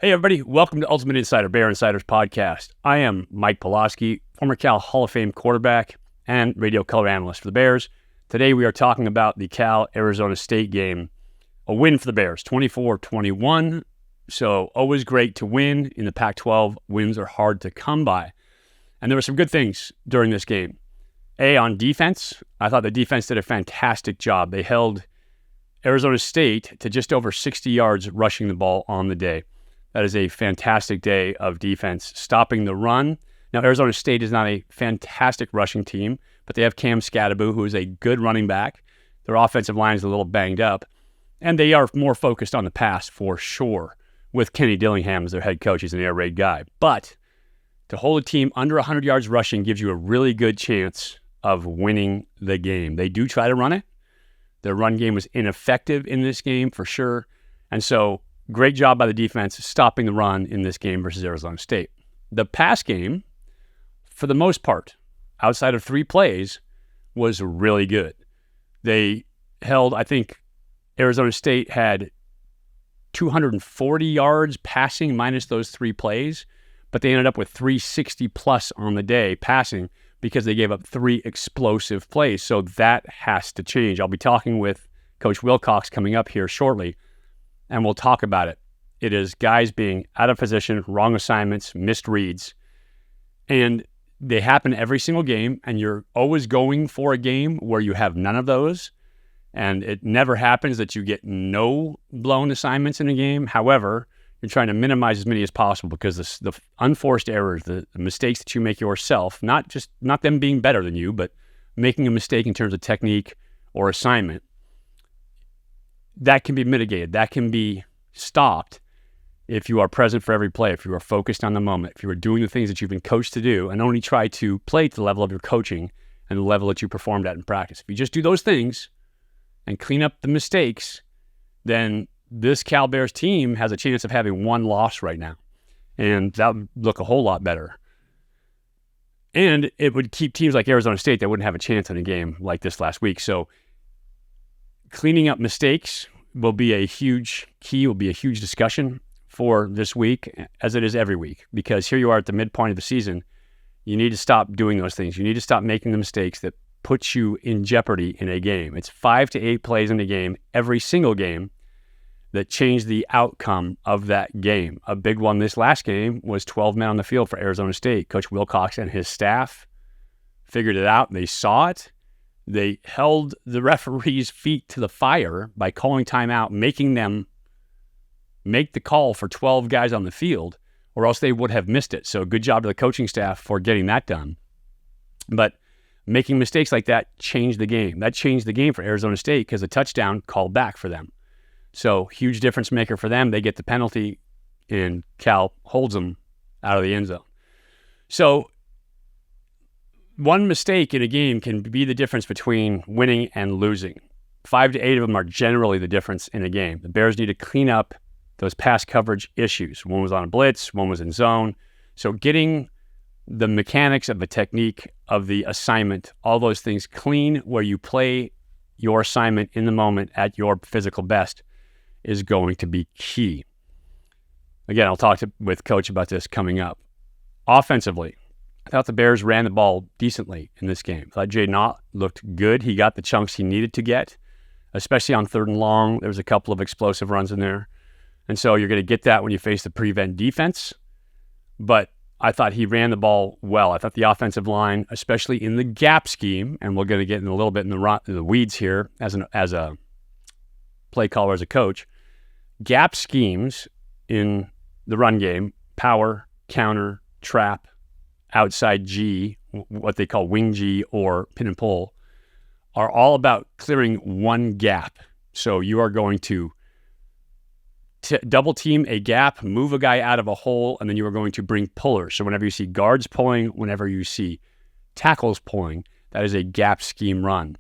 Hey, everybody. Welcome to Ultimate Insider, Bear Insiders podcast. I am Mike Pawlawski, former Cal Hall of Fame quarterback and radio color analyst for the Bears. Today, we are talking about the Cal-Arizona State game. A win for the Bears, 24-21. So, always great to win. In the Pac-12, wins are hard to come by. And there were some good things during this game. On defense, I thought the defense did a fantastic job. They held Arizona State to just over 60 yards rushing the ball on the day. That is a fantastic day of defense, stopping the run. Now, Arizona State is not a fantastic rushing team, but they have Cam Scatterbo, who is a good running back. Their offensive line is a little banged up, and they are more focused on the pass for sure, with Kenny Dillingham as their head coach. He's an air raid guy. But to hold a team under 100 yards rushing gives you a really good chance of winning the game. They do try to run it. Their run game was ineffective in this game for sure, and so great job by the defense stopping the run in this game versus Arizona State. The pass game, for the most part, outside of 3 plays, was really good. They held, I think, Arizona State had 240 yards passing minus those 3 plays, but they ended up with 360 plus on the day passing because they gave up 3 explosive plays. So that has to change. I'll be talking with Coach Wilcox coming up here shortly, and we'll talk about it. It is guys being out of position, wrong assignments, missed reads. And they happen every single game, and you're always going for a game where you have none of those. And it never happens that you get no blown assignments in a game. However, you're trying to minimize as many as possible because the unforced errors, the mistakes that you make yourself, not them being better than you, but making a mistake in terms of technique or assignment, that can be mitigated. That can be stopped if you are present for every play, if you are focused on the moment, if you are doing the things that you've been coached to do and only try to play to the level of your coaching and the level that you performed at in practice. If you just do those things and clean up the mistakes, then this Cal Bears team has a chance of having 1 loss right now. And that would look a whole lot better. And it would keep teams like Arizona State that wouldn't have a chance in a game like this last week. So cleaning up mistakes will be a huge key, will be a huge discussion for this week, as it is every week, because here you are at the midpoint of the season. You need to stop doing those things. You need to stop making the mistakes that put you in jeopardy in a game. It's 5 to 8 plays in a game, every single game, that change the outcome of that game. A big one this last game was 12 men on the field for Arizona State. Coach Wilcox and his staff figured it out. They saw it. They held the referee's feet to the fire by calling timeout, making them make the call for 12 guys on the field, or else they would have missed it. So good job to the coaching staff for getting that done. But making mistakes like that changed the game. That changed the game for Arizona State because a touchdown called back for them. So huge difference maker for them. They get the penalty, and Cal holds them out of the end zone. So one mistake in a game can be the difference between winning and losing. 5 to 8 of them are generally the difference in a game. The Bears need to clean up those pass coverage issues. One was on a blitz, one was in zone. So getting the mechanics of the technique of the assignment, all those things clean where you play your assignment in the moment at your physical best is going to be key. Again, I'll talk with Coach about this coming up. Offensively, I thought the Bears ran the ball decently in this game. I thought Jay Knott looked good. He got the chunks he needed to get, especially on 3rd and long. There was a couple of explosive runs in there. And so you're going to get that when you face the prevent defense. But I thought he ran the ball well. I thought the offensive line, especially in the gap scheme, and we're going to get in a little bit in the weeds here as a play caller, as a coach, gap schemes in the run game, power, counter, trap, outside G, what they call wing G or pin and pull, are all about clearing one gap. So you are going to double team a gap, move a guy out of a hole, and then you are going to bring pullers. So whenever you see guards pulling, whenever you see tackles pulling, that is a gap scheme run.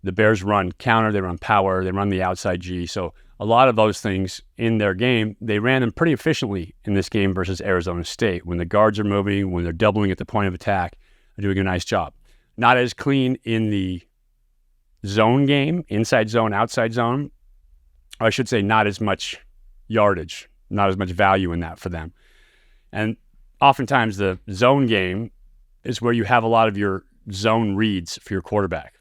The Bears run counter, they run power, they run the outside G. So a lot of those things in their game, they ran them pretty efficiently in this game versus Arizona State. When the guards are moving, when they're doubling at the point of attack, they're doing a nice job. Not as clean in the zone game, inside zone, outside zone. Or I should say not as much yardage, not as much value in that for them. And oftentimes the zone game is where you have a lot of your zone reads for your quarterback.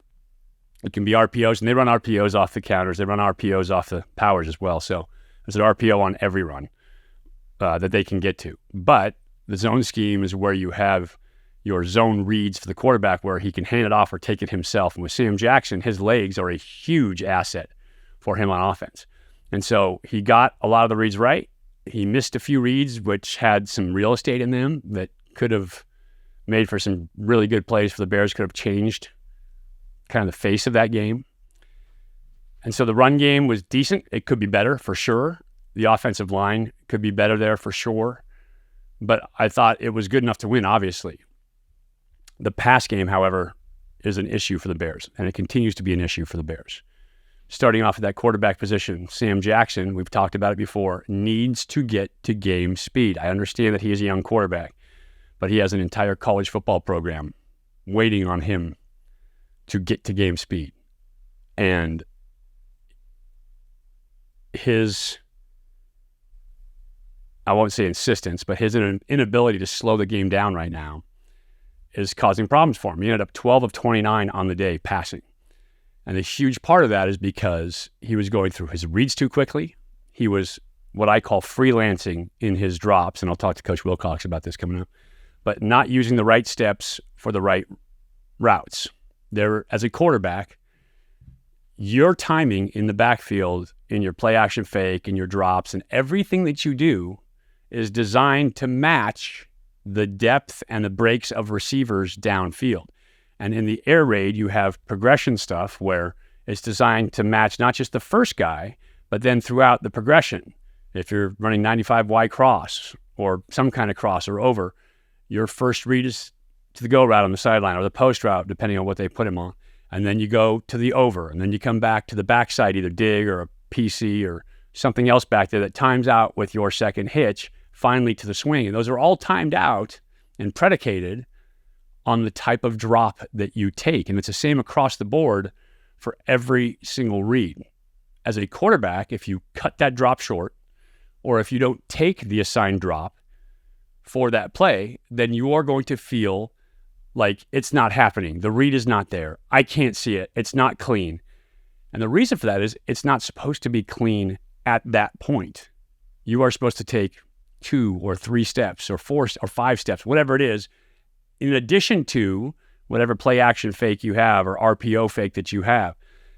It can be RPOs, and they run RPOs off the counters. They run RPOs off the powers as well. So there's an RPO on every run that they can get to. But the zone scheme is where you have your zone reads for the quarterback where he can hand it off or take it himself. And with Sam Jackson, his legs are a huge asset for him on offense. And so he got a lot of the reads right. He missed a few reads which had some real estate in them that could have made for some really good plays for the Bears, could have changed kind of the face of that game. And so the run game was decent. It could be better for sure. The offensive line could be better there for sure. But I thought it was good enough to win, obviously. The pass game, however, is an issue for the Bears, and it continues to be an issue for the Bears. Starting off at that quarterback position, Sam Jackson, we've talked about it before, needs to get to game speed. I understand that he is a young quarterback, but he has an entire college football program waiting on him to get to game speed. And his, I won't say insistence, but his inability to slow the game down right now is causing problems for him. He ended up 12 of 29 on the day passing. And a huge part of that is because he was going through his reads too quickly. He was what I call freelancing in his drops, and I'll talk to Coach Wilcox about this coming up, but not using the right steps for the right routes. There, as a quarterback, your timing in the backfield, in your play action fake, in your drops, and everything that you do is designed to match the depth and the breaks of receivers downfield. And in the air raid, you have progression stuff where it's designed to match not just the first guy, but then throughout the progression. If you're running 95 Y cross or some kind of cross or over, your first read is to the go route on the sideline or the post route, depending on what they put him on. And then you go to the over, and then you come back to the backside, either dig or a PC or something else back there that times out with your second hitch, finally to the swing. And those are all timed out and predicated on the type of drop that you take. And it's the same across the board for every single read. As a quarterback, if you cut that drop short, or if you don't take the assigned drop for that play, then you are going to feel like it's not happening. The read is not there. I can't see it. It's not clean. And the reason for that is it's not supposed to be clean at that point. You are supposed to take 2 or 3 steps or 4 or 5 steps, whatever it is, in addition to whatever play action fake you have or RPO fake that you have.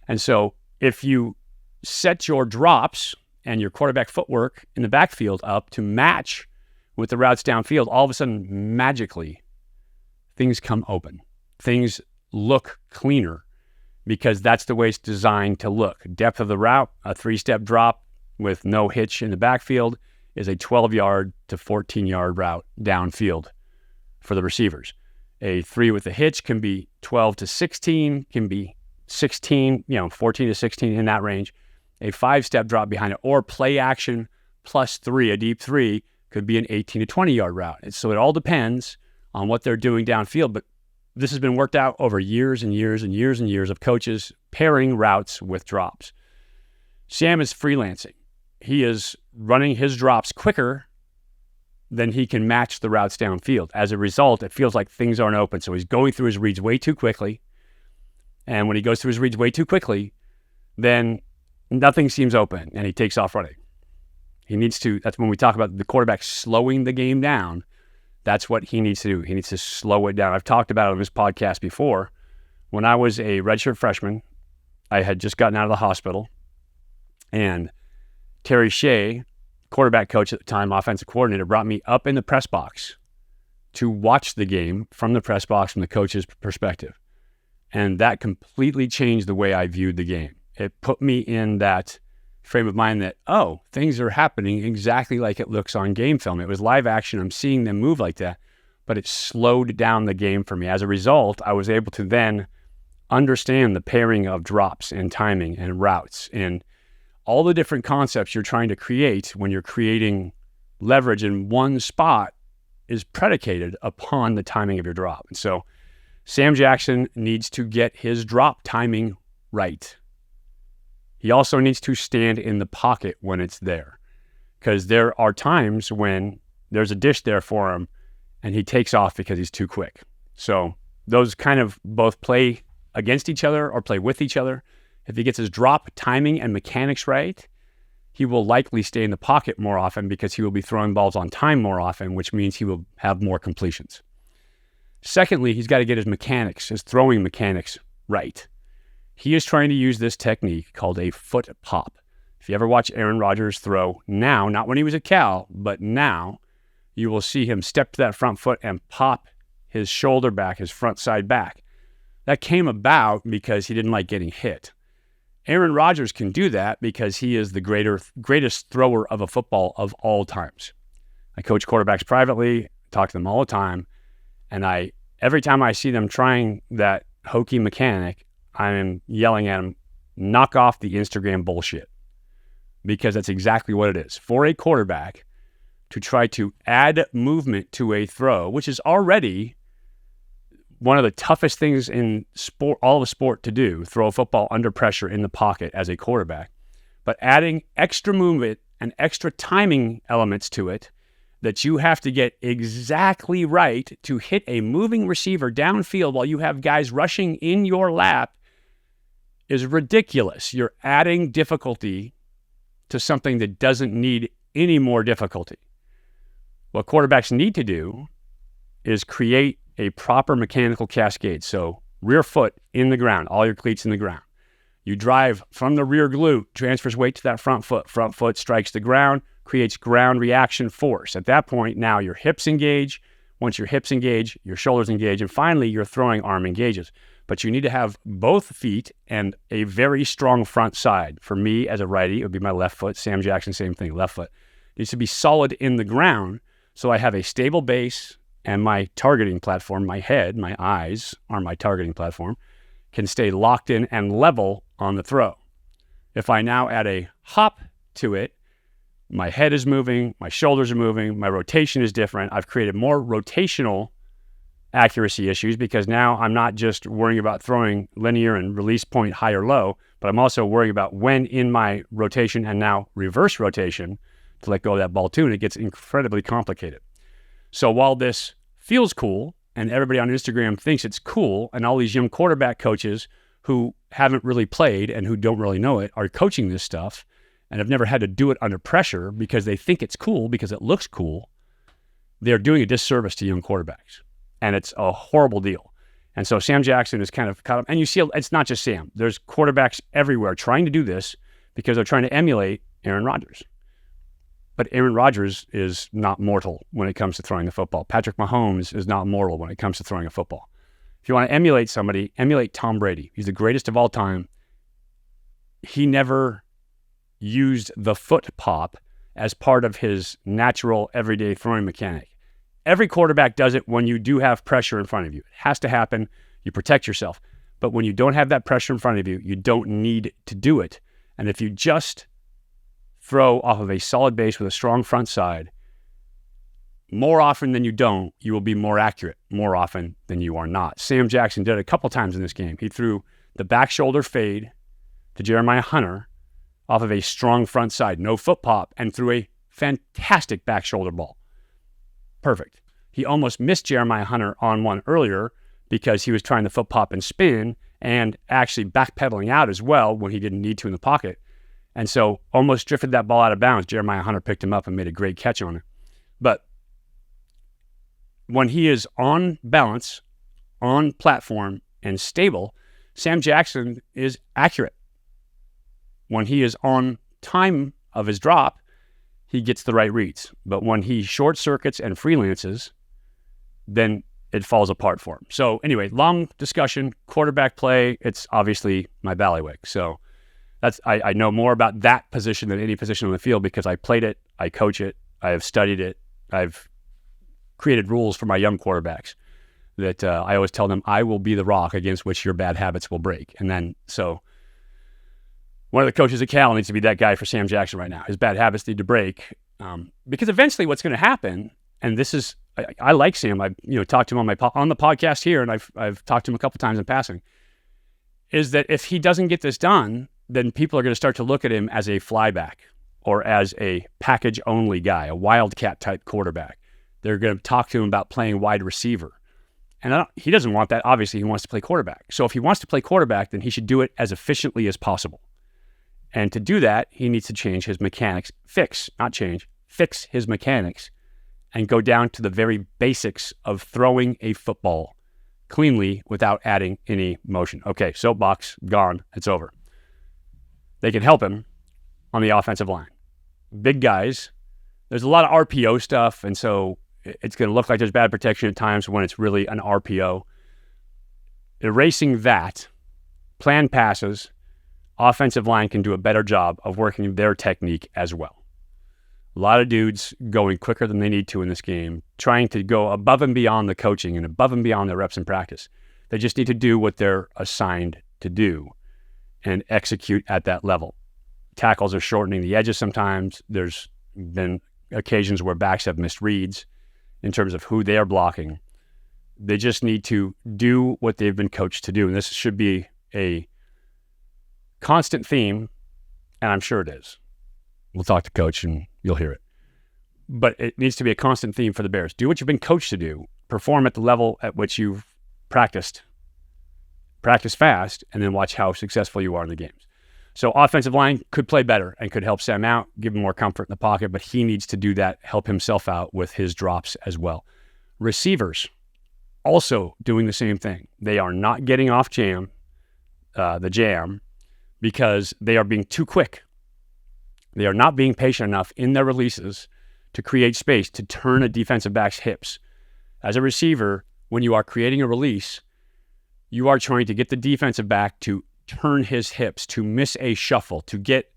And so if you set your drops and your quarterback footwork in the backfield up to match with the routes downfield, all of a sudden, magically, things come open. Things look cleaner because that's the way it's designed to look. Depth of the route, a 3-step drop with no hitch in the backfield is a 12-yard to 14-yard route downfield for the receivers. A 3 with a hitch can be 12 to 16, can be 16, 14 to 16 in that range. A 5-step drop behind it, or play action plus 3, a deep 3, could be an 18 to 20-yard route. And so it all depends on what they're doing downfield, but this has been worked out over years and years and years and years of coaches pairing routes with drops. Sam is freelancing. He is running his drops quicker than he can match the routes downfield. As a result, it feels like things aren't open. So he's going through his reads way too quickly. And when he goes through his reads way too quickly, then nothing seems open and he takes off running. He needs to, that's when we talk about the quarterback slowing the game down. That's what he needs to do. He needs to slow it down. I've talked about it on this podcast before. When I was a redshirt freshman, I had just gotten out of the hospital, and Terry Shea, quarterback coach at the time, offensive coordinator, brought me up in the press box to watch the game from the press box from the coach's perspective. And that completely changed the way I viewed the game. It put me in that frame of mind that, oh, things are happening exactly like it looks on game film. It was live action. I'm seeing them move like that, but it slowed down the game for me. As a result, I was able to then understand the pairing of drops and timing and routes and all the different concepts you're trying to create when you're creating leverage in one spot is predicated upon the timing of your drop. And so Sam Jackson needs to get his drop timing right. He also needs to stand in the pocket when it's there. because there are times when there's a dish there for him and he takes off because he's too quick. So those kind of both play against each other or play with each other. If he gets his drop timing and mechanics right, he will likely stay in the pocket more often because he will be throwing balls on time more often, which means he will have more completions. Secondly, he's got to get his mechanics, his throwing mechanics right. He is trying to use this technique called a foot pop. If you ever watch Aaron Rodgers throw now, not when he was at Cal, but now, you will see him step to that front foot and pop his shoulder back, his front side back. That came about because he didn't like getting hit. Aaron Rodgers can do that because he is the greatest thrower of a football of all times. I coach quarterbacks privately, talk to them all the time, and every time I see them trying that hokey mechanic, I'm yelling at them, knock off the Instagram bullshit. Because that's exactly what it is. For a quarterback to try to add movement to a throw, which is already one of the toughest things in sport, all of sport to do, throw a football under pressure in the pocket as a quarterback. But adding extra movement and extra timing elements to it that you have to get exactly right to hit a moving receiver downfield while you have guys rushing in your lap is ridiculous. You're adding difficulty to something that doesn't need any more difficulty. What quarterbacks need to do is create a proper mechanical cascade. So rear foot in the ground, all your cleats in the ground. You drive from the rear glute, transfers weight to that front foot strikes the ground, creates ground reaction force. At that point, now your hips engage. Once your hips engage, your shoulders engage, and finally your throwing arm engages. But you need to have both feet and a very strong front side. For me, as a righty, it would be my left foot. Sam Jackson, same thing, left foot. It needs to be solid in the ground so I have a stable base and my targeting platform, my head, my eyes are my targeting platform, can stay locked in and level on the throw. If I now add a hop to it, my head is moving, my shoulders are moving, my rotation is different. I've created more rotational accuracy issues because now I'm not just worrying about throwing linear and release point high or low, but I'm also worrying about when in my rotation and now reverse rotation to let go of that ball too, and it gets incredibly complicated. So while this feels cool and everybody on Instagram thinks it's cool, and all these young quarterback coaches who haven't really played and who don't really know it are coaching this stuff and have never had to do it under pressure because they think it's cool because it looks cool, they're doing a disservice to young quarterbacks. And it's a horrible deal. And so Sam Jackson is kind of caught up. And you see, it's not just Sam. There's quarterbacks everywhere trying to do this because they're trying to emulate Aaron Rodgers. But Aaron Rodgers is not mortal when it comes to throwing the football. Patrick Mahomes is not mortal when it comes to throwing a football. If you want to emulate somebody, emulate Tom Brady. He's the greatest of all time. He never used the foot pop as part of his natural everyday throwing mechanic. Every quarterback does it when you do have pressure in front of you. It has to happen. You protect yourself. But when you don't have that pressure in front of you, you don't need to do it. And if you just throw off of a solid base with a strong front side, more often than you don't, you will be more accurate more often than you are not. Sam Jackson did it a couple times in this game. He threw the back shoulder fade to Jeremiah Hunter off of a strong front side, no foot pop, and threw a fantastic back shoulder ball. Perfect. He almost missed Jeremiah Hunter on one earlier because he was trying to foot pop and spin and actually backpedaling out as well when he didn't need to in the pocket. And so almost drifted that ball out of bounds. Jeremiah Hunter picked him up and made a great catch on it. But when he is on balance, on platform, and stable, Sam Jackson is accurate. When he is on time of his drop, he gets the right reads. But when he short circuits and freelances, then it falls apart for him. So anyway, long discussion, quarterback play, it's obviously my bailiwick. So I know more about that position than any position on the field because I played it, I coach it, I have studied it, I've created rules for my young quarterbacks that I always tell them, I will be the rock against which your bad habits will break. And then, so one of the coaches at Cal needs to be that guy for Sam Jackson right now. His bad habits need to break because eventually what's going to happen, and this is, I like Sam. I've talked to him on the podcast here, and I've talked to him a couple times in passing, is that if he doesn't get this done, then people are going to start to look at him as a flyback or as a package-only guy, a wildcat-type quarterback. They're going to talk to him about playing wide receiver. And he doesn't want that. Obviously, he wants to play quarterback. So if he wants to play quarterback, then he should do it as efficiently as possible. And to do that, he needs to change his mechanics. Fix his mechanics and go down to the very basics of throwing a football cleanly without adding any motion. Okay, soapbox, gone. It's over. They can help him on the offensive line. Big guys. There's a lot of RPO stuff, and so it's going to look like there's bad protection at times when it's really an RPO. Erasing that, planned passes, offensive line can do a better job of working their technique as well. A lot of dudes going quicker than they need to in this game, trying to go above and beyond the coaching and above and beyond their reps in practice. They just need to do what they're assigned to do and execute at that level. Tackles are shortening the edges sometimes. There's been occasions where backs have missed reads in terms of who they are blocking. They just need to do what they've been coached to do. And this should be a constant theme, and I'm sure it is. We'll talk to Coach and you'll hear it. But it needs to be a constant theme for the Bears. Do what you've been coached to do. Perform at the level at which you've practiced. Practice fast, and then watch how successful you are in the games. So offensive line could play better and could help Sam out, give him more comfort in the pocket, but he needs to do that, help himself out with his drops as well. Receivers also doing the same thing. They are not getting off the jam, because they are being too quick. They are not being patient enough in their releases to create space to turn a defensive back's hips. As a receiver, when you are creating a release, you are trying to get the defensive back to turn his hips, to miss a shuffle, to get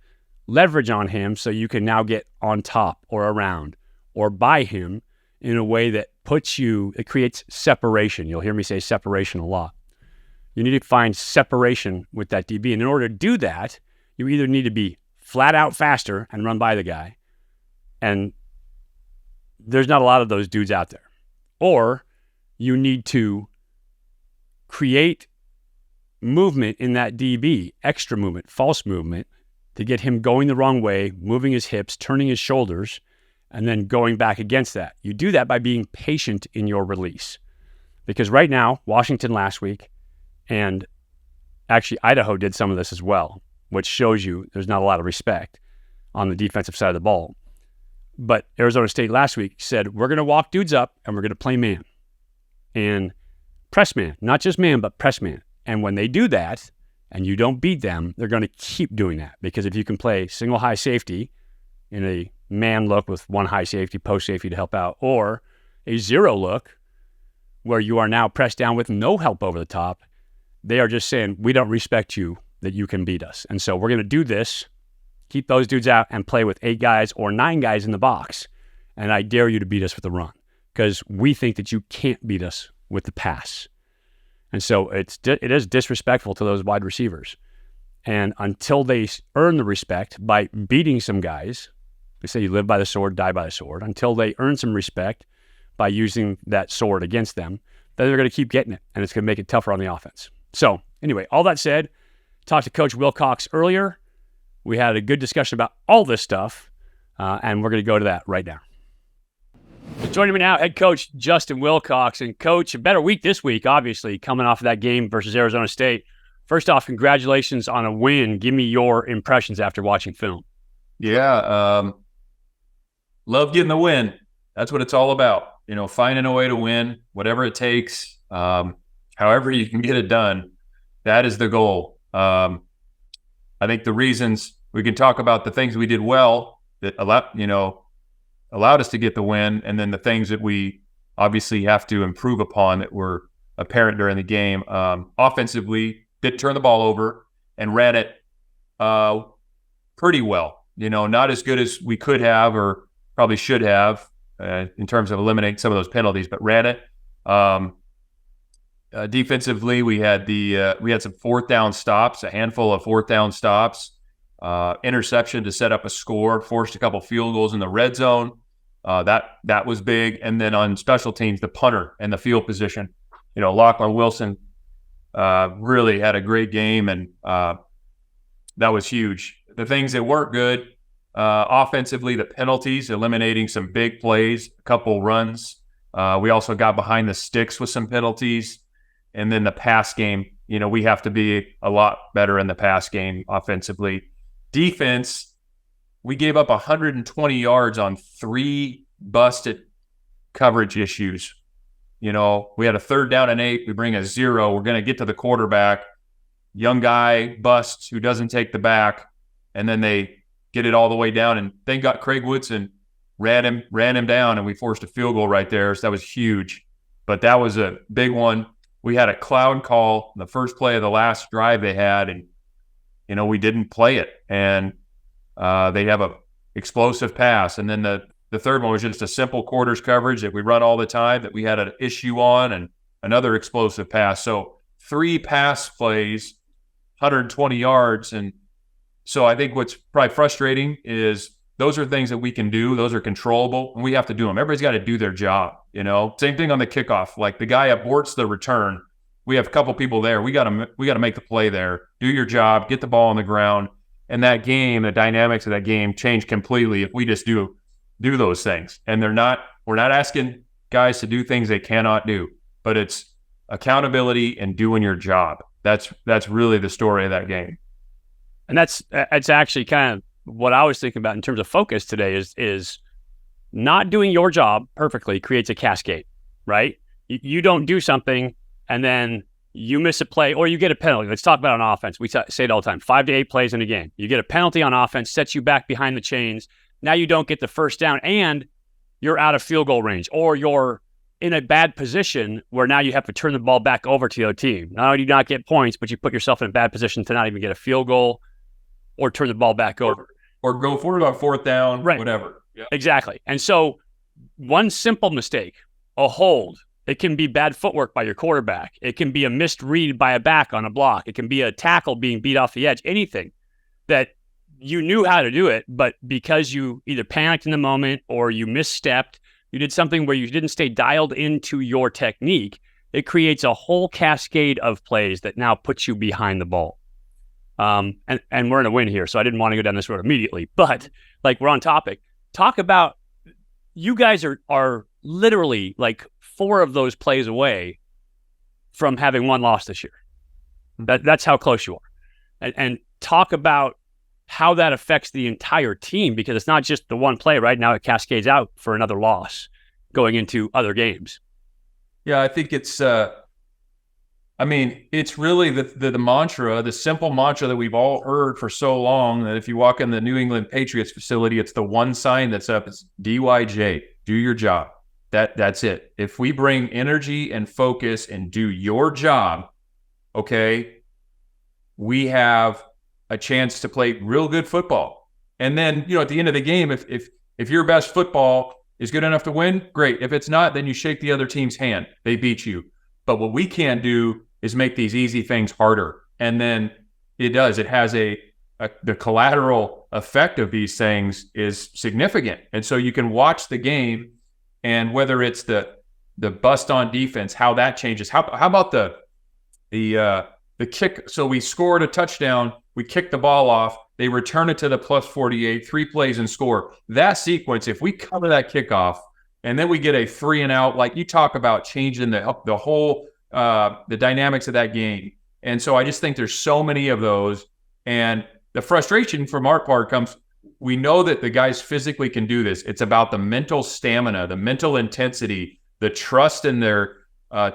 leverage on him so you can now get on top or around or by him in a way that it creates separation. You'll hear me say separation a lot. You need to find separation with that DB. And in order to do that, you either need to be flat out faster and run by the guy, and there's not a lot of those dudes out there, or you need to create movement in that DB, extra movement, false movement, to get him going the wrong way, moving his hips, turning his shoulders, and then going back against that. You do that by being patient in your release. Because right now, Washington last week, and actually Idaho did some of this as well, which shows you there's not a lot of respect on the defensive side of the ball. But Arizona State last week said, we're going to walk dudes up and we're going to play man. And press man, not just man, but press man. And when they do that and you don't beat them, they're going to keep doing that. Because if you can play single high safety in a man look with one high safety, post safety to help out, or a zero look where you are now pressed down with no help over the top, they are just saying, we don't respect you that you can beat us. And so we're going to do this, keep those dudes out and play with 8 guys or 9 guys in the box. And I dare you to beat us with the run because we think that you can't beat us with the pass. And so it is disrespectful to those wide receivers. And until they earn the respect by beating some guys, they say you live by the sword, die by the sword, until they earn some respect by using that sword against them, then they're going to keep getting it, and it's going to make it tougher on the offense. So anyway, all that said, talked to Coach Wilcox earlier. We had a good discussion about all this stuff, and we're going to go to that right now. Joining me now, head coach Justin Wilcox. And Coach, a better week this week, obviously, coming off of that game versus Arizona State. First off, congratulations on a win. Give me your impressions after watching film. Yeah, love getting the win. That's what it's all about. You know, finding a way to win, whatever it takes, however you can get it done. That is the goal. I think the reasons we can talk about the things we did well that allowed us to get the win, and then the things that we obviously have to improve upon that were apparent during the game. Offensively, did turn the ball over and ran it pretty well. You know, not as good as we could have or probably should have in terms of eliminating some of those penalties, but ran it. Defensively, we had some 4th down stops, a handful of 4th down stops, interception to set up a score, forced a couple field goals in the red zone. That was big. And then on special teams, the punter and the field position, you know, Lachlan Wilson really had a great game, and that was huge. The things that weren't good, Offensively, the penalties, eliminating some big plays, a couple runs. We also got behind the sticks with some penalties. And then the pass game, we have to be a lot better in the pass game offensively. Defense, we gave up 120 yards on 3 busted coverage issues. We had a 3rd down and 8. We bring a 0. We're going to get to the quarterback. Young guy busts who doesn't take the back. And then they get it all the way down. And they got Craig Woodson, ran him down, and we forced a field goal right there. So that was huge. But that was a big one. We had a cloud call in the first play of the last drive they had, and we didn't play it. And they have a explosive pass. And then the third one was just a simple quarters coverage that we run all the time that we had an issue on, and another explosive pass. So 3 pass plays, 120 yards. And so I think what's probably frustrating is those are things that we can do. Those are controllable, and we have to do them. Everybody's got to do their job, Same thing on the kickoff. Like the guy aborts the return. We have a couple people there. We got to make the play there. Do your job. Get the ball on the ground. And that game, the dynamics of that game change completely if we just do those things. And we're not asking guys to do things they cannot do, but it's accountability and doing your job. That's really the story of that game. And that's actually kind of what I was thinking about in terms of focus today is not doing your job perfectly creates a cascade, right? You don't do something and then you miss a play or you get a penalty. Let's talk about on offense. We say it all the time, 5 to 8 plays in a game. You get a penalty on offense, sets you back behind the chains. Now you don't get the first down and you're out of field goal range, or you're in a bad position where now you have to turn the ball back over to the other team. Not only do you not get points, but you put yourself in a bad position to not even get a field goal or turn the ball back over. Or go forward on 4th down, right. Whatever. Yeah. Exactly. And so one simple mistake, a hold, it can be bad footwork by your quarterback. It can be a missed read by a back on a block. It can be a tackle being beat off the edge, anything that you knew how to do it, but because you either panicked in the moment or you misstepped, you did something where you didn't stay dialed into your technique, it creates a whole cascade of plays that now puts you behind the ball. And we're in a win here, so I didn't want to go down this road immediately. But like we're on topic. Talk about you guys are literally like 4 of those plays away from having 1 loss this year. That's how close you are. And talk about how that affects the entire team, because it's not just the one play. Right now, it cascades out for another loss going into other games. Yeah, I think it's. It's really the mantra, the simple mantra that we've all heard for so long, that if you walk in the New England Patriots facility, it's the one sign that's up. It's DYJ, do your job. That's it. If we bring energy and focus and do your job, okay, we have a chance to play real good football. And then, at the end of the game, if your best football is good enough to win, great. If it's not, then you shake the other team's hand. They beat you. But what we can't do is make these easy things harder. And then it does. It has the collateral effect of these things is significant. And so you can watch the game, and whether it's the bust on defense, how that changes. How about the kick? So we scored a touchdown. We kick the ball off. They return it to the plus 48, 3 plays and score. That sequence, if we cover that kickoff and then we get a 3 and out, like you talk about changing the whole the dynamics of that game. And so I just think there's so many of those. And the frustration from our part comes, we know that the guys physically can do this. It's about the mental stamina, the mental intensity, the trust in their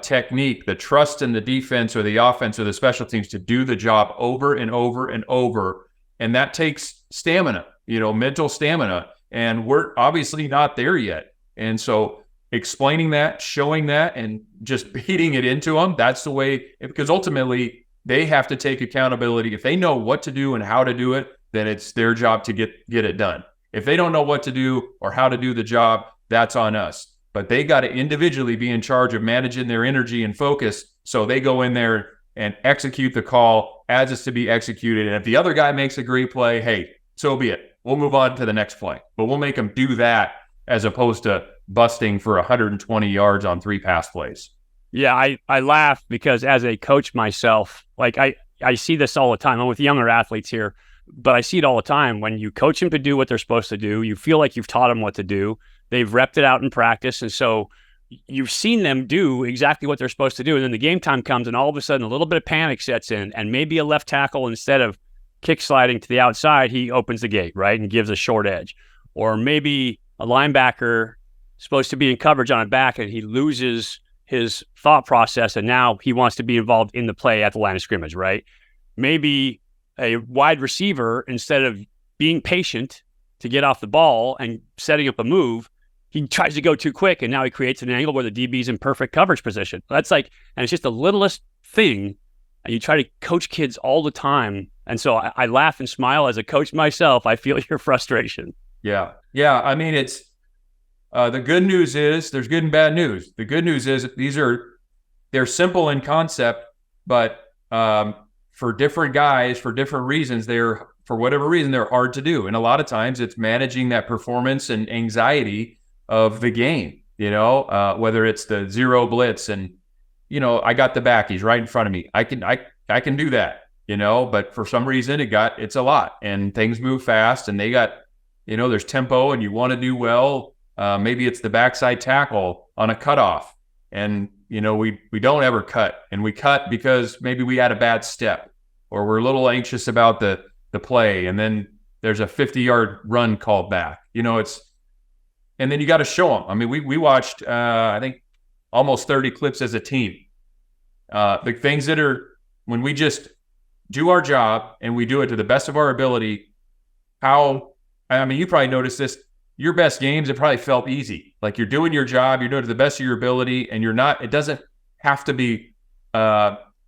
technique, the trust in the defense or the offense or the special teams to do the job over and over and over. And that takes stamina, mental stamina. And we're obviously not there yet. And so explaining that, showing that, and just beating it into them, that's the way, because ultimately they have to take accountability. If they know what to do and how to do it, then it's their job to get it done. If they don't know what to do or how to do the job, that's on us. But they got to individually be in charge of managing their energy and focus, so they go in there and execute the call as it's to be executed. And if the other guy makes a great play, hey, so be it. We'll move on to the next play. But we'll make them do that as opposed to busting for 120 yards on 3 pass plays. Yeah, I laugh because as a coach myself, like I see this all the time. I'm with younger athletes here. But I see it all the time when you coach them to do what they're supposed to do. You feel like you've taught them what to do. They've repped it out in practice. And so you've seen them do exactly what they're supposed to do. And then the game time comes and all of a sudden a little bit of panic sets in, and maybe a left tackle, instead of kick sliding to the outside, he opens the gate, right, and gives a short edge. Or maybe a linebacker supposed to be in coverage on a back and he loses his thought process and now he wants to be involved in the play at the line of scrimmage, right? Maybe a wide receiver, instead of being patient to get off the ball and setting up a move, he tries to go too quick and now he creates an angle where the DB's in perfect coverage position. That's like, and it's just the littlest thing, and you try to coach kids all the time. And so I laugh and smile as a coach myself. I feel your frustration. Yeah. I mean, it's the good news is there's good and bad news. The good news is they're simple in concept, but for different guys, for different reasons, for whatever reason, they're hard to do. And a lot of times it's managing that performance and anxiety of the game, whether it's the zero blitz and, I got the back, he's right in front of me. I can do that, but for some reason it's a lot, and things move fast, and they got, there's tempo and you want to do well. Maybe it's the backside tackle on a cutoff, and we don't ever cut, and we cut because maybe we had a bad step, or we're a little anxious about the play, and then there's a 50-yard run called back. And then you got to show them. I mean, we watched I think almost 30 clips as a team. The things that are, when we just do our job and we do it to the best of our ability, you probably noticed this. Your best games have probably felt easy. Like you're doing your job, you're doing it to the best of your ability, and it doesn't have to be, you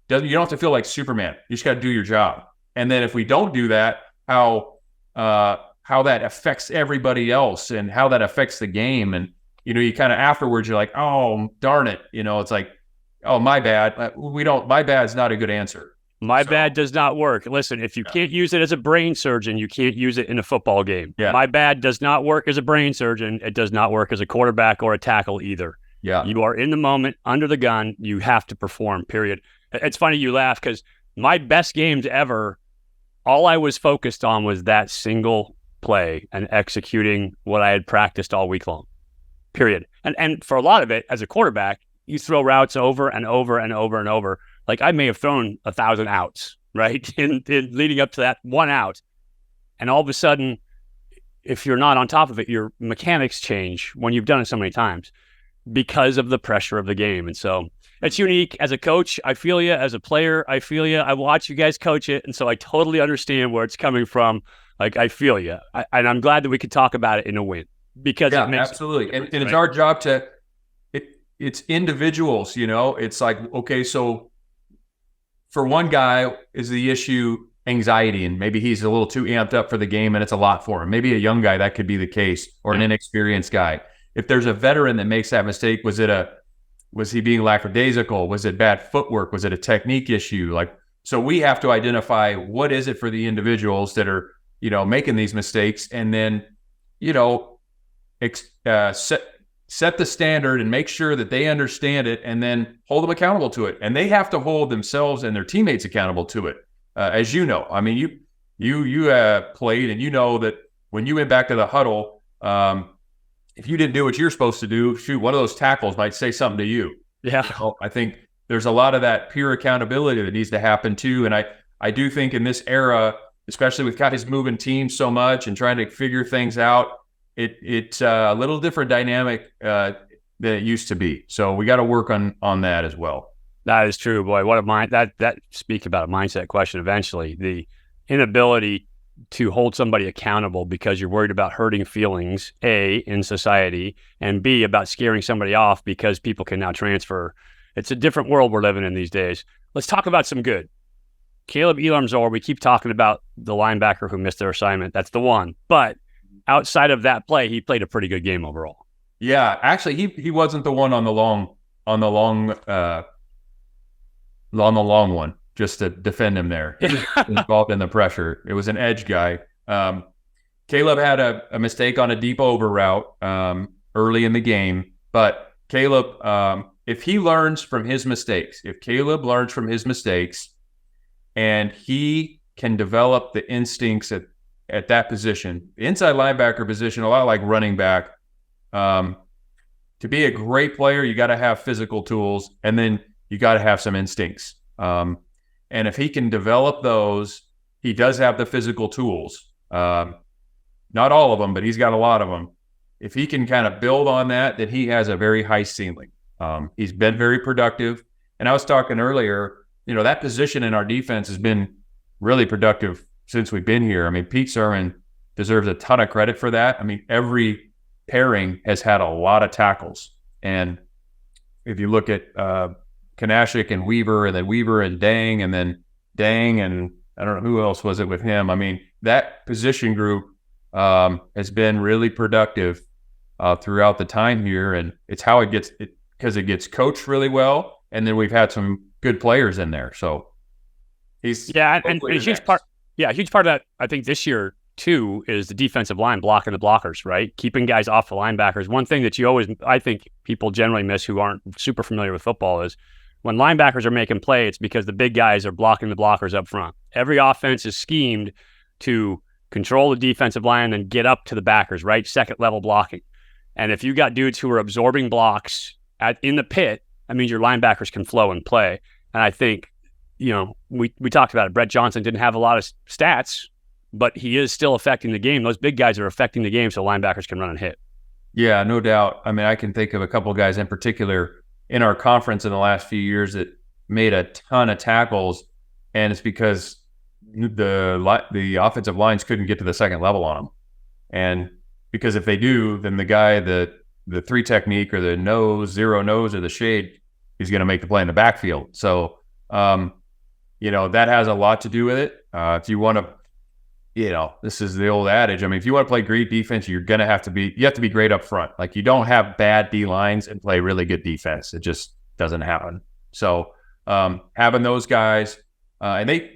don't have to feel like Superman. You just got to do your job. And then if we don't do that, how that affects everybody else and how that affects the game. And, you kind of afterwards, you're like, oh, darn it. It's like, oh, my bad. My bad's not a good answer. My bad does not work. Listen, if you can't use it as a brain surgeon, you can't use it in a football game. Yeah. My bad does not work as a brain surgeon. It does not work as a quarterback or a tackle either. Yeah. You are in the moment, under the gun. You have to perform, period. It's funny you laugh because my best games ever, all I was focused on was that single play and executing what I had practiced all week long, period. And for a lot of it, as a quarterback, you throw routes over and over and over and over. Like I may have thrown 1,000 outs, right? In leading up to that one out. And all of a sudden, if you're not on top of it, your mechanics change when you've done it so many times because of the pressure of the game. And so it's unique. As a coach, I feel you. As a player, I feel you. I watch you guys coach it. And so I totally understand where it's coming from. Like, I feel you. And I'm glad that we could talk about it in a win because it makes absolutely. And it's our job it's individuals, it's like, okay, so for one guy is the issue anxiety, and maybe he's a little too amped up for the game and it's a lot for him. Maybe a young guy, that could be the case, or an inexperienced guy. If there's a veteran that makes that mistake, was he being lackadaisical? Was it bad footwork? Was it a technique issue? So we have to identify what is it for the individuals that are, making these mistakes, and then, set the standard and make sure that they understand it, and then hold them accountable to it. And they have to hold themselves and their teammates accountable to it. As you know, I mean, you played, and that when you went back to the huddle, if you didn't do what you're supposed to do, one of those tackles might say something to you. Yeah. I think there's a lot of that peer accountability that needs to happen too. And I do think in this era, especially with guys moving teams so much and trying to figure things out, it's a little different dynamic than it used to be. So we got to work on that as well. That is true, boy. What a mind that speak about a mindset question. Eventually, the inability to hold somebody accountable because you're worried about hurting feelings, A, in society, and B, about scaring somebody off because people can now transfer. It's a different world we're living in these days. Let's talk about some good. Caleb Elam-Zor, we keep talking about the linebacker who missed their assignment. That's the one. But outside of that play, he played a pretty good game overall. Yeah, actually, he wasn't the one on the long one, just to defend him there. He was involved in the pressure. It was an edge guy. Caleb had a mistake on a deep over route early in the game, but Caleb, if he learns from his mistakes, and he can develop the instincts at that position, the inside linebacker position, a lot like running back. To be a great player, you got to have physical tools, and then you got to have some instincts. And if he can develop those, he does have the physical tools. Not all of them, but he's got a lot of them. If he can kind of build on that, then he has a very high ceiling. He's been very productive. And I was talking earlier, that position in our defense has been really productive since we've been here. I mean, Pete Sermon deserves a ton of credit for that. I mean, every pairing has had a lot of tackles. And if you look at Kanashik and Weaver, and then Weaver and Dang, and then Dang, and I don't know who else was it with him. I mean, that position group has been really productive throughout the time here. And it's how it gets because it gets coached really well. And then we've had some good players in there. So he's and a huge part. Yeah, a huge part of that, I think, this year too, is the defensive line blocking the blockers, right? Keeping guys off the linebackers. One thing that I think people generally miss who aren't super familiar with football is when linebackers are making play, it's because the big guys are blocking the blockers up front. Every offense is schemed to control the defensive line and get up to the backers, right? Second level blocking. And if you got dudes who are absorbing blocks in the pit, that means your linebackers can flow and play. And I think, we talked about it. Brett Johnson didn't have a lot of stats, but he is still affecting the game. Those big guys are affecting the game so linebackers can run and hit. Yeah, no doubt. I mean, I can think of a couple of guys in particular in our conference in the last few years that made a ton of tackles, and it's because the offensive lines couldn't get to the second level on them. And because if they do, then the guy, the three technique or the zero nose or the shade, he's going to make the play in the backfield. So, that has a lot to do with it. If you want to, this is the old adage. I mean, if you want to play great defense, you have to be great up front. Like, you don't have bad D lines and play really good defense. It just doesn't happen. So, having those guys,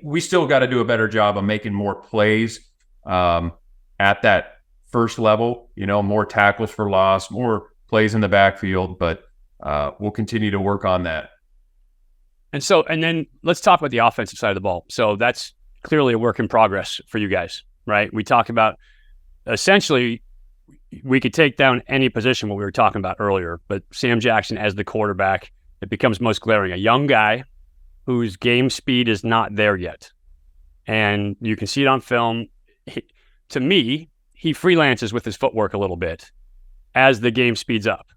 we still got to do a better job of making more plays at that first level, more tackles for loss, more plays in the backfield, but we'll continue to work on that. And then let's talk about the offensive side of the ball. So that's clearly a work in progress for you guys, right? We talk about essentially we could take down any position, what we were talking about earlier, but Sam Jackson as the quarterback, it becomes most glaring. A young guy whose game speed is not there yet. And you can see it on film. To me, he freelances with his footwork a little bit as the game speeds up.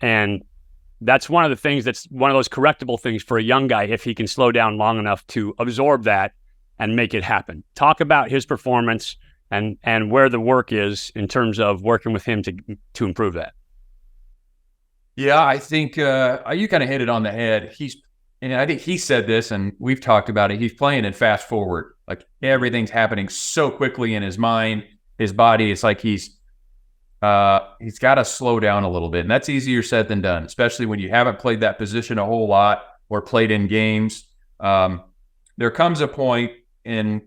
And that's one of the things that's one of those correctable things for a young guy if he can slow down long enough to absorb that and make it happen. Talk about his performance and where the work is in terms of working with him to improve that. Yeah, I think you kind of hit it on the head. I think he said this, and we've talked about it. He's playing in fast forward. Like, everything's happening so quickly in his mind, his body. It's like he's got to slow down a little bit, and that's easier said than done, especially when you haven't played that position a whole lot or played in games. There comes a point in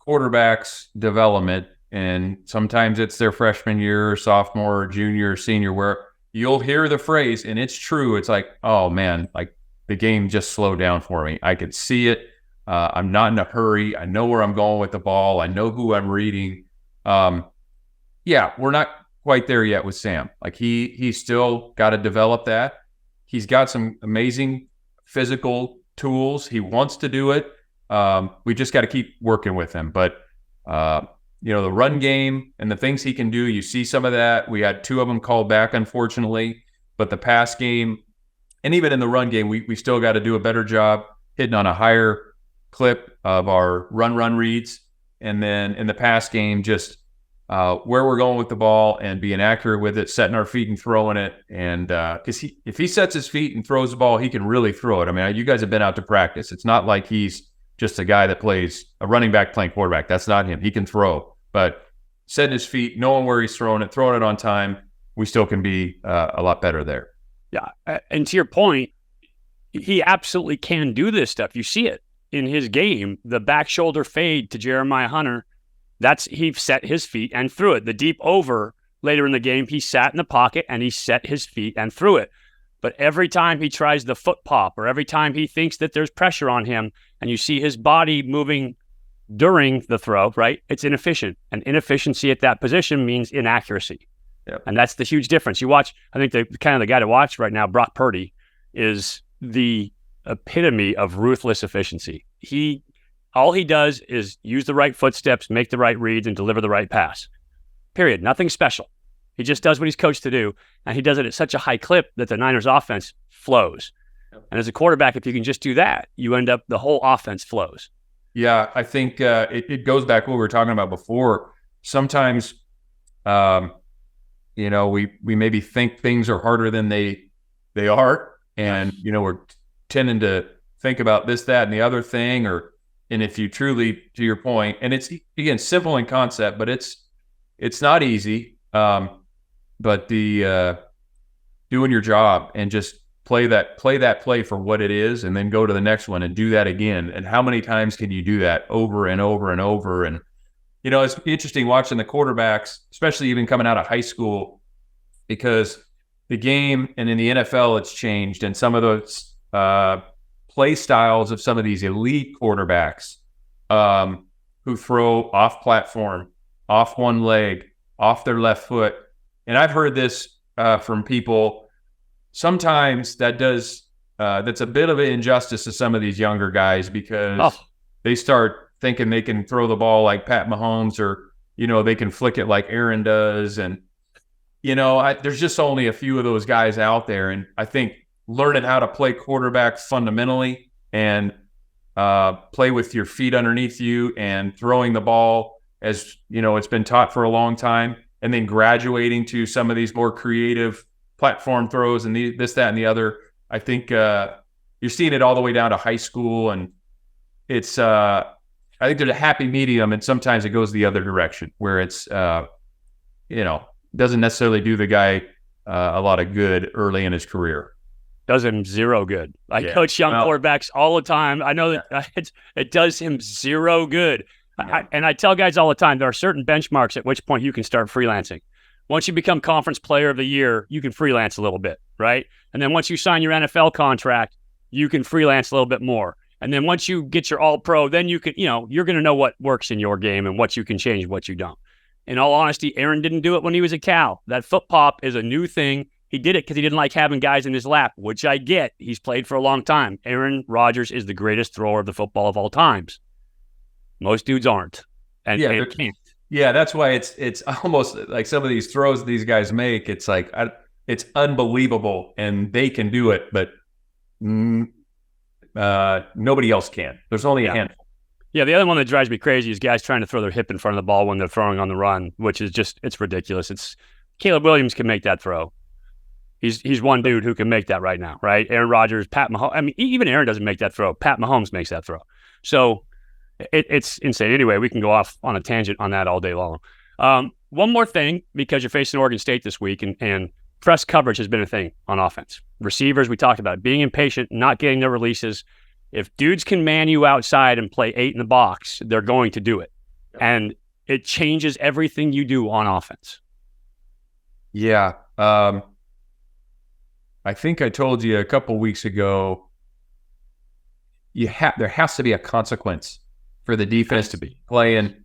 quarterbacks' development, and sometimes it's their freshman year or sophomore or junior or senior, where you'll hear the phrase, and it's true. It's like, oh man, like the game just slowed down for me. I can see it. I'm not in a hurry. I know where I'm going with the ball. I know who I'm reading. Yeah, we're not quite there yet with Sam. Like, he's still got to develop that. He's got some amazing physical tools. He wants to do it. We just got to keep working with him. But, the run game and the things he can do, you see some of that. We had 2 of them called back, unfortunately. But the pass game, and even in the run game, we still got to do a better job hitting on a higher clip of our run reads. And then in the pass game, just where we're going with the ball and being accurate with it, setting our feet and throwing it. And because if he sets his feet and throws the ball, he can really throw it. I mean, you guys have been out to practice. It's not like he's just a guy that plays a running back playing quarterback. That's not him. He can throw. But setting his feet, knowing where he's throwing it on time, we still can be a lot better there. Yeah. And to your point, he absolutely can do this stuff. You see it in his game, the back shoulder fade to Jeremiah Hunter. He set his feet and threw it. The deep over later in the game, he sat in the pocket and he set his feet and threw it. But every time he tries the foot pop or every time he thinks that there's pressure on him and you see his body moving during the throw, right, it's inefficient. And inefficiency at that position means inaccuracy. Yep. And that's the huge difference. You watch, I think the guy to watch right now, Brock Purdy, is the epitome of ruthless efficiency. All he does is use the right footsteps, make the right reads, and deliver the right pass. Period. Nothing special. He just does what he's coached to do, and he does it at such a high clip that the Niners offense flows. Yep. And as a quarterback, if you can just do that, you end up, the whole offense flows. Yeah, I think it goes back to what we were talking about before. Sometimes, we maybe think things are harder than they are, and we're tending to think about this, that, and the other thing, and if you truly, to your point, and it's again simple in concept, but it's not easy. But the doing your job and just play that play for what it is, and then go to the next one and do that again. And how many times can you do that over and over and over? And it's interesting watching the quarterbacks, especially even coming out of high school, because the game and in the NFL it's changed, and some of those play styles of some of these elite quarterbacks who throw off platform, off one leg, off their left foot. And I've heard this from people. Sometimes that's a bit of an injustice to some of these younger guys, because they start thinking they can throw the ball like Pat Mahomes, or they can flick it like Aaron does. And there's just only a few of those guys out there. And I think learning how to play quarterback fundamentally, and play with your feet underneath you, and throwing the ball as it's been taught for a long time, and then graduating to some of these more creative platform throws and this, that, and the other. I think you're seeing it all the way down to high school, and it's I think there's a happy medium, and sometimes it goes the other direction, where it's doesn't necessarily do the guy a lot of good early in his career. Does him zero good. I coach young quarterbacks all the time. I know that it does him zero good. Yeah. I tell guys all the time, there are certain benchmarks at which point you can start freelancing. Once you become conference player of the year, you can freelance a little bit, right? And then once you sign your NFL contract, you can freelance a little bit more. And then once you get your all pro, then you can, you're going to know what works in your game and what you can change, what you don't. In all honesty, Aaron didn't do it when he was at Cal. That foot pop is a new thing. He did it because he didn't like having guys in his lap, which I get. He's played for a long time. Aaron Rodgers is the greatest thrower of the football of all times. Most dudes aren't. And can't. Yeah, that's why it's almost like some of these throws these guys make, it's like it's unbelievable, and they can do it, but nobody else can. There's only a handful. Yeah, the other one that drives me crazy is guys trying to throw their hip in front of the ball when they're throwing on the run, which is it's ridiculous. It's Caleb Williams can make that throw. He's one dude who can make that right now, right? Aaron Rodgers, Pat Mahomes. I mean, even Aaron doesn't make that throw. Pat Mahomes makes that throw. So it's insane. Anyway, we can go off on a tangent on that all day long. One more thing, because you're facing Oregon State this week, and press coverage has been a thing on offense. Receivers, we talked about being impatient, not getting their releases. If dudes can man you outside and play 8 in the box, they're going to do it. Yep. And it changes everything you do on offense. Yeah. I think I told you a couple weeks ago, there has to be a consequence for the defense to be playing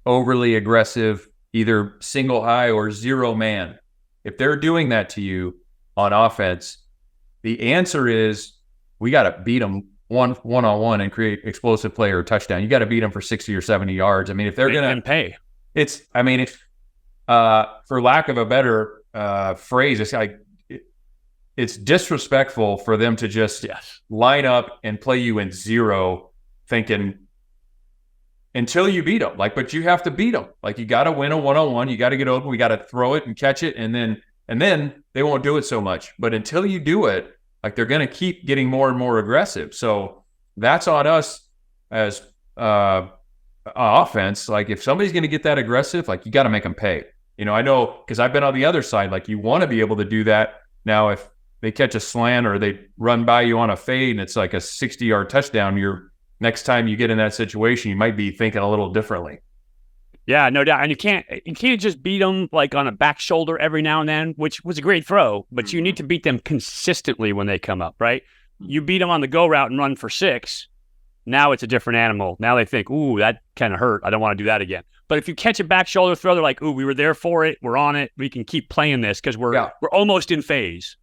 overly aggressive, either single high or zero man. If they're doing that to you on offense, the answer is we got to beat them one-on-one and create explosive play or touchdown. You got to beat them for 60 or 70 yards. I mean, if they're going to pay, for lack of a better phrase, it's like it's disrespectful for them to just line up and play you in zero, thinking until you beat them. But you have to beat them. You got to win a one-on-one. You got to get open. We got to throw it and catch it, and then they won't do it so much. But until you do it, they're going to keep getting more and more aggressive. So that's on us as offense. If somebody's going to get that aggressive, you got to make them pay. I know because I've been on the other side. You want to be able to do that. Now, if they catch a slant or they run by you on a fade and it's like a 60-yard touchdown, next time you get in that situation, you might be thinking a little differently. Yeah, no doubt. And you can't just beat them on a back shoulder every now and then, which was a great throw, but you need to beat them consistently when they come up, right? You beat them on the go route and run for 6, Now it's a different animal. Now they think, ooh, that kind of hurt. I don't want to do that again. But if you catch a back shoulder throw, they're like, ooh, we were there for it. We're on it. We can keep playing this because we're almost in phase.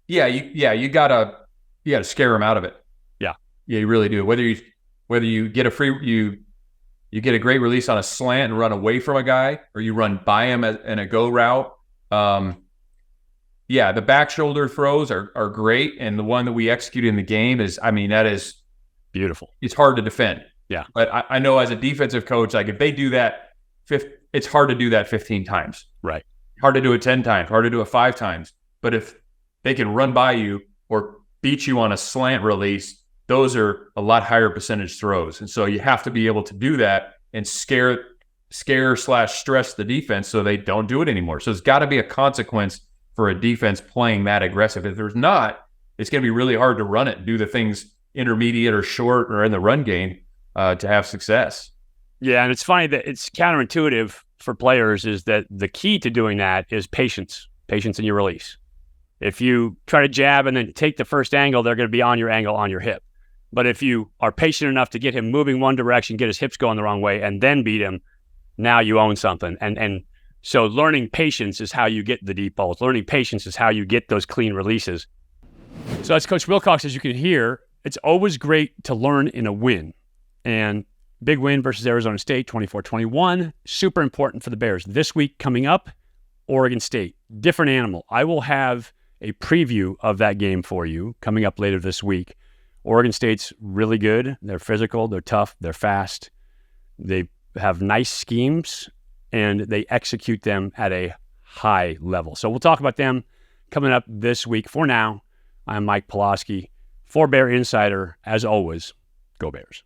Yeah, you gotta scare them out of it. Yeah, you really do. Whether you get you get a great release on a slant and run away from a guy, or you run by him in a go route. The back shoulder throws are great, and the one that we execute in the game is, that is beautiful. It's hard to defend. Yeah, but I know as a defensive coach, like if they do that, it's hard to do that 15 times. Right. Hard to do it 10 times. Hard to do it 5 times. But if they can run by you or beat you on a slant release, those are a lot higher percentage throws. And so you have to be able to do that and scare / stress the defense so they don't do it anymore. So there's got to be a consequence for a defense playing that aggressive. If there's not, it's going to be really hard to run it and do the things intermediate or short or in the run game to have success. Yeah, and it's funny that it's counterintuitive for players is that the key to doing that is patience in your release. If you try to jab and then take the first angle, they're going to be on your angle on your hip. But if you are patient enough to get him moving one direction, get his hips going the wrong way, and then beat him, now you own something. And so learning patience is how you get the deep balls. Learning patience is how you get those clean releases. So as Coach Wilcox, as you can hear, it's always great to learn in a win. And big win versus Arizona State, 24-21. Super important for the Bears. This week coming up, Oregon State. Different animal. I will have a preview of that game for you coming up later this week. Oregon State's really good. They're physical. They're tough. They're fast. They have nice schemes, and they execute them at a high level. So we'll talk about them coming up this week. For now, I'm Mike Pawlawski. For Bear Insider, as always, go Bears.